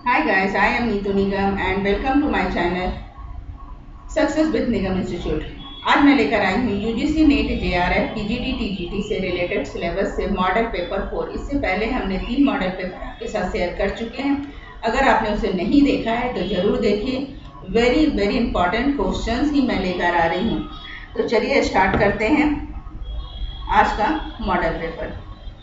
Hi guys, I am Neetu Nigam and welcome to my channel Success with Nigam Institute। आज मैं लेकर आई हूँ UGC net JRF PGT TGT से related syllabus से model paper 4। इससे पहले हमने 3 मॉडल पेपर आपके साथ शेयर कर चुके हैं। अगर आपने उसे नहीं देखा है तो जरूर देखिए। वेरी इंपॉर्टेंट क्वेश्चंस ही मैं लेकर आ रही हूँ। तो चलिए स्टार्ट करते हैं आज का मॉडल पेपर।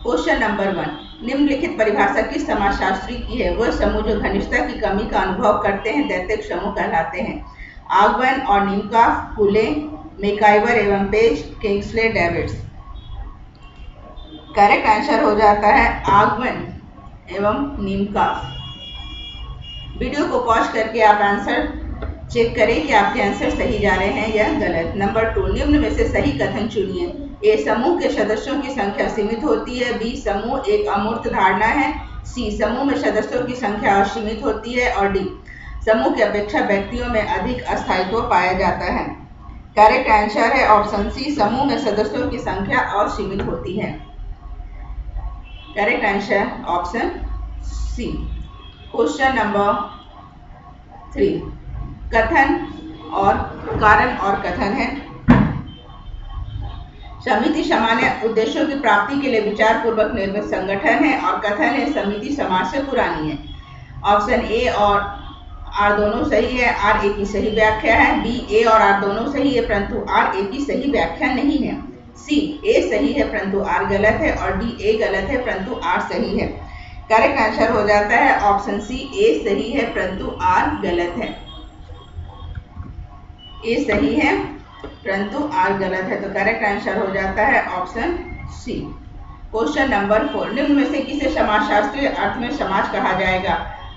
क्वेश्चन नंबर 1, निम्नलिखित परिभाषा किस समाजशास्त्री की है? वह समूह जो घनिष्ठता की कमी का अनुभव करते हैं दैत्य समूह कहलाते हैं। आगवन और नीमकाफ, फुले, मैकाइवर एवं page, Kingsley, David's. Correct answer हो जाता है आगवन एवं नीमकाफ। वीडियो को पॉज करके आप आंसर चेक करें कि आपके आंसर सही जा रहे हैं या गलत। नंबर 2, निम्न में से सही कथन चुनिए। ए, समूह के सदस्यों की संख्या सीमित होती है। बी, समूह एक अमूर्त धारणा है। सी, समूह में सदस्यों की संख्या असीमित होती है। और डी, समूह की अपेक्षा व्यक्तियों में अधिक अस्थायित्व पाया जाता है। करेक्ट आंसर है ऑप्शन सी, समूह में सदस्यों की संख्या असीमित होती है। Correct answer option C. Question number 3, कथन और कारण और कथन है। समिति सामान्य उद्देश्यों की प्राप्ति के लिए विचार पूर्वक निर्मित संगठन है। और कथन है समिति समाज से पुरानी है। ऑप्शन ए और आर दोनों सही है, आर ए की सही व्याख्या है। बी, ए और आर दोनों सही है परंतु आर ए की सही व्याख्या नहीं है। सी, ए सही है परंतु आर गलत है। और डी, ए गलत है परंतु आर सही है। करेक्ट आंसर हो जाता है ऑप्शन सी, ए सही है परंतु आर गलत है। ए सही है परंतु आर गलत है, तो करेक्ट आंसर हो जाता है ऑप्शन सी। क्वेश्चन नंबर 4, निम्न में से किसे समाजशास्त्रीय अर्थ में समाज कहा जाएगा?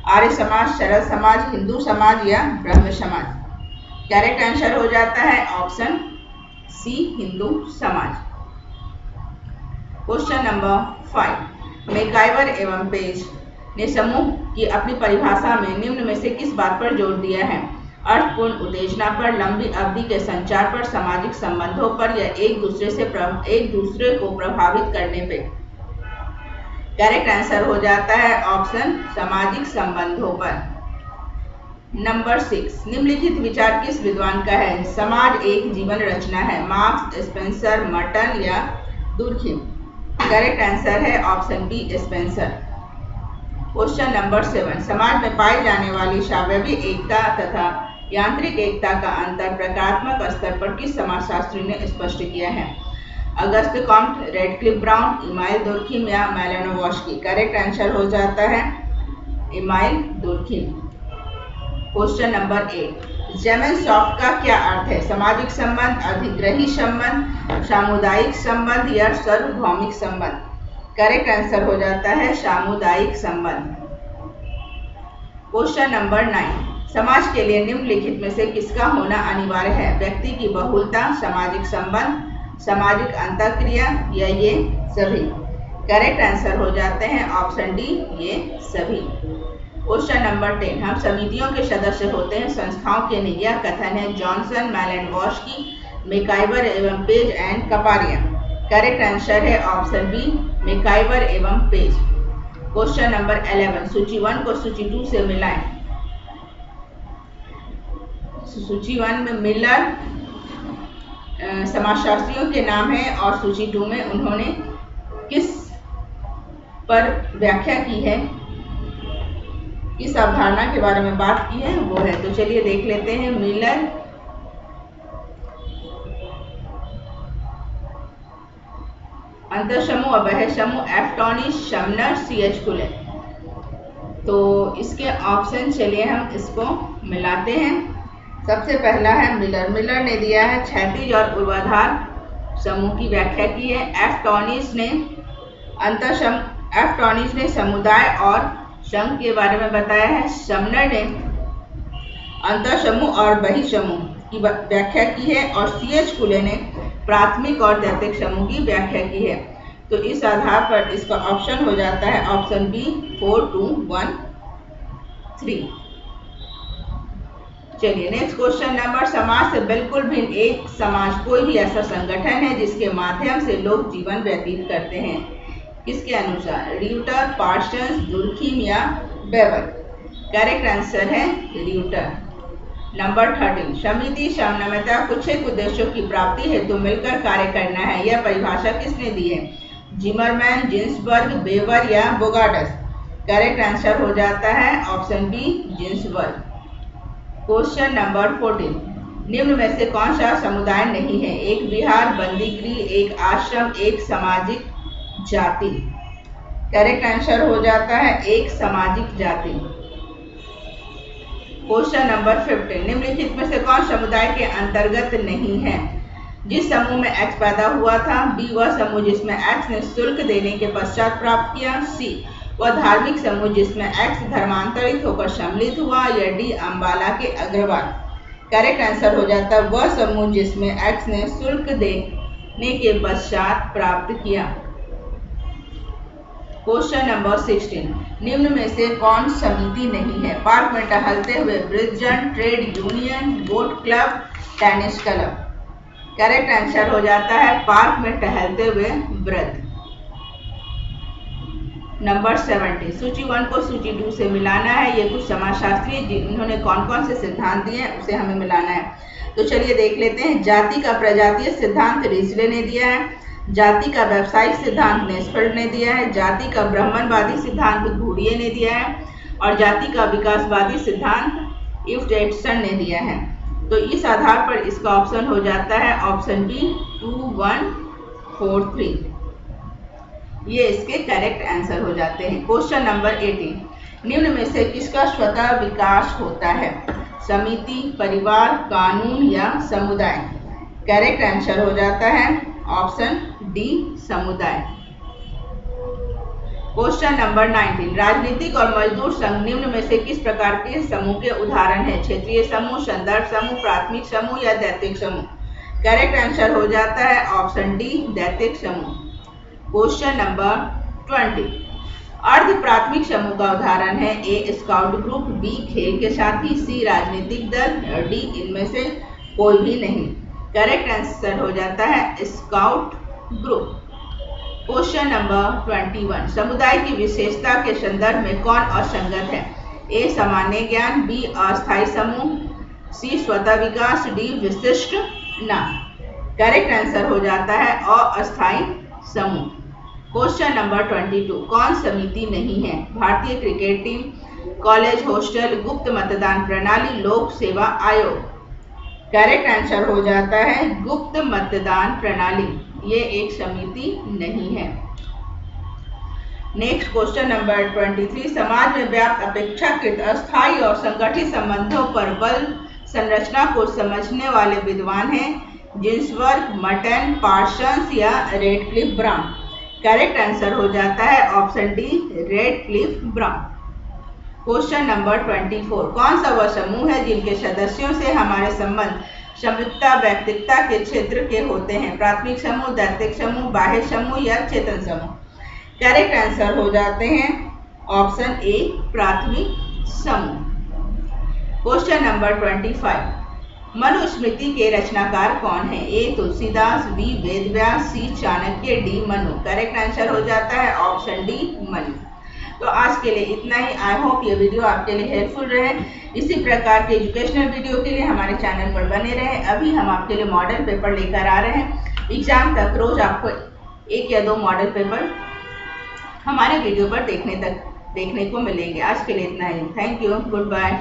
आर्य समाज, सरल समाज, हिंदू समाज या ब्रह्म समाज? करेक्ट आंसर हो जाता है ऑप्शन सी, हिंदू समाज। क्वेश्चन नंबर 5, मैकाइवर एवं पेज ने समूह की अपनी परिभाषा में निम्न में से किस बात पर जोर दिया है? अर्थपूर्ण उत्तेजना पर, लंबी अवधि के संचार पर, सामाजिक संबंधों पर या एक दूसरे को प्रभावित करने पे? करेक्ट आंसर हो जाता है ऑप्शन सामाजिक संबंधों पर। नंबर 6, निम्नलिखित विचार किस विद्वान का है? समाज एक जीवन रचना है। मार्क्स, स्पेंसर, मर्टन या दुर्खिम? करेक्ट आंसर है option B, Spencer. Question number 7, समाज में पाई जाने वाली स्वाभाविक एकता तथा यांत्रिक एकता का अंतर प्रकारात्मक स्तर पर किस समाजशास्त्री ने स्पष्ट किया है? Auguste Comte, Radcliffe Brown, Emile Durkheim या मैलिनोवस्की? करेक्ट आंसर हो जाता है Emile Durkheim. Question number 8, Gemeinschaft का क्या अर्थ है? सामाजिक संबंध, अधिग्रही संबंध, सामुदायिक संबंध या सार्वभौमिक संबंध? करेक्ट आंसर हो जाता है सामुदायिक संबंध। क्वेश्चन नंबर 9, समाज के लिए निम्नलिखित में से किसका होना अनिवार्य है? व्यक्ति की बहुलता, सामाजिक संबंध, सामाजिक अंतःक्रिया या ये सभी? करेक्ट आंसर हो जाते हैं ऑप्शन डी, ये सभी। क्वेश्चन नंबर 10, हम समितियों के सदस्य होते हैं, संस्थाओं के नहीं। यह कथन है जॉनसन, मैलिनोवस्की, मैकाइवर एवं page and Kapadia? Correct answer है ऑप्शन बी, मैकाइवर एवं पेज। क्वेश्चन नंबर 11, सूची 1 को सूची 2 से मिलाएं। सूची 1 में मिलर समाजशास्त्रियों के नाम है और सूची 2 में उन्होंने किस पर व्याख्या की है, किस अवधारणा के बारे में बात की है वो है। तो चलिए देख लेते हैं। मिलर अंतरसमूह, अबह समूह, एफ्टोनिस, शमनर, सीएच फुले। तो इसके ऑप्शन चलिए हम इसको मिलाते हैं। सबसे पहला है मिलर। मिलर ने दिया है क्षैतिज और ऊर्ध्वाधर समूह की व्याख्या की है। एफ्टोनिस ने समुदाय और संघ के बारे में बताया है। शमनर ने अंतरसमूह और बहिर्समूह की व्याख्या की है। और सीएच फुले ने प्राथमिक और द्वितीयक समूह की व्याख्या की है। तो इस आधार पर इसका ऑप्शन हो जाता है ऑप्शन बी, 4, 2, 1, 3। चलिए नेक्स्ट क्वेश्चन नंबर, समाज से बिल्कुल भिन्न एक समाज कोई भी ऐसा संगठन है जिसके माध्यम से लोग जीवन व्यतीत करते हैं। किसके अनुसार? ड्यूटर, पार्सन्स, दुर्खिम या बेवर? करेक्ट आंसर है र्यूटर। नंबर 13, समिति समन्वयता कुछ एक उद्देश्यों की प्राप्ति हेतु मिलकर कार्य करना है। यह परिभाषा किसने दी है? जिमरमैन, जिन्सबर्ग, वेबर या बोगार्ड्स? करेक्ट आंसर हो जाता है option B Ginsberg. Question number 14, निम्न में से कौन सा समुदाय नहीं है? एक विहार, बंदीगृह, एक आश्रम, एक सामाजिक जाति? करेक्ट आंसर हो जाता है एक सामाजिक जाति। क्वेश्चन नंबर 15, निम्नलिखित में से कौन समुदाय के अंतर्गत नहीं है? जिस समूह में एक्स पैदा हुआ था, बी वह समूह जिसमें एक्स ने शुल्क देने के पश्चात प्राप्त किया, सी वह धार्मिक समूह जिसमें एक्स धर्मांतरित होकर सम्मिलित हुआ, या डी अम्बाला के अग्रवाल? करेक्ट आंसर हो जाता है वह समूह जिसमें एक्स ने शुल्क देने के पश्चात प्राप्त किया। क्वेश्चन नंबर 16, निम्न में से कौन समिति नहीं है? पार्क में टहलते हुए वृद्धजन, trade union, boat club, tennis club? Correct answer हो जाता है पार्क में टहलते हुए वृद्ध। नंबर 17, सूची 1 को सूची 2 से मिलाना है। ये कुछ समाजशास्त्री जिन्होंने कौन कौन से सिद्धांत दिए हैं उसे हमें मिलाना है। तो चलिए देख लेते हैं। जाति का प्रजातीय सिद्धांत रिजले ने दिया है, जाति का व्यावसायिक सिद्धांत नेस्फेल्ड ने दिया है, जाति का ब्राह्मणवादी सिद्धांत घुरिये ने दिया है, और जाति का विकासवादी सिद्धांत इफ्टेटसन ने दिया है। तो इस आधार पर इसका ऑप्शन हो जाता है ऑप्शन बी 2, 1, 4, 3। ये इसके करेक्ट आंसर हो जाते हैं। क्वेश्चन नंबर 18, निम्न में से किसका स्वतः विकास होता है? समिति, परिवार, कानून या समुदाय? करेक्ट आंसर हो जाता है ऑप्शन डी समुदाय। क्वेश्चन नंबर 19, राजनीतिक और मजदूर संघ निम्न में से किस प्रकार के समूह के उदाहरण है? क्षेत्रीय समूह, संदर्भ समूह, प्राथमिक समूह या दैतिक समूह? करेक्ट आंसर हो जाता है ऑप्शन डी दैतिक समूह। क्वेश्चन नंबर 20, अर्ध प्राथमिक समूह का उदाहरण है? ए स्काउट ग्रुप, बी खेल के साथी, सी राजनीतिक दल, डी इनमें से कोई भी नहीं? करेक्ट आंसर हो जाता है स्काउट ग्रुप। क्वेश्चन नंबर 21, समुदाय की विशेषता के संदर्भ में कौन असंगत है? ए सामान्य ज्ञान, बी अस्थायी समूह, सी स्वतः विकास, डी विशिष्ट नाम? करेक्ट आंसर हो जाता है अस्थायी समूह। क्वेश्चन नंबर 22, कौन समिति नहीं है? भारतीय क्रिकेट टीम, कॉलेज हॉस्टल, गुप्त मतदान प्रणाली, लोक सेवा आयोग? करेक्ट आंसर हो जाता है गुप्त मतदान प्रणाली, ये एक समिति नहीं है। नेक्स्ट क्वेश्चन नंबर 23, समाज में व्याप्त अपेक्षाकृत अस्थायी और संगठित संबंधों पर बल संरचना को समझने वाले विद्वान हैं? जिन्सबर्ग, मर्टन, पार्सन्स या रेडक्लिफ ब्राउन? करेक्ट आंसर हो जाता है option D Radcliffe Brown. Question number 24, कौन सा वह समूह है जिनके सदस्यों से हमारे संबंध समृद्धता व्यक्तित्व के क्षेत्र के होते हैं? प्राथमिक समूह, दैतिक समूह, बाह्य समूह या चेतन समूह? करेक्ट आंसर हो जाते हैं ऑप्शन ए प्राथमिक समूह। क्वेश्चन नंबर 25, मनुस्मृति के रचनाकार कौन है? A Tulsidas, B Vedvyas, C Chanakya, D Manu? Correct answer हो जाता है ऑप्शन डी मनु। तो आज के लिए इतना ही। आई होप ये वीडियो आपके लिए हेल्पफुल रहे। इसी प्रकार के एजुकेशनल वीडियो के लिए हमारे चैनल पर बने रहें। अभी हम आपके लिए मॉडल पेपर लेकर आ रहे हैं। एग्जाम तक रोज आपको 1 या 2 मॉडल पेपर हमारे वीडियो पर देखने को मिलेंगे। आज के लिए इतना ही। Thank you, good bye.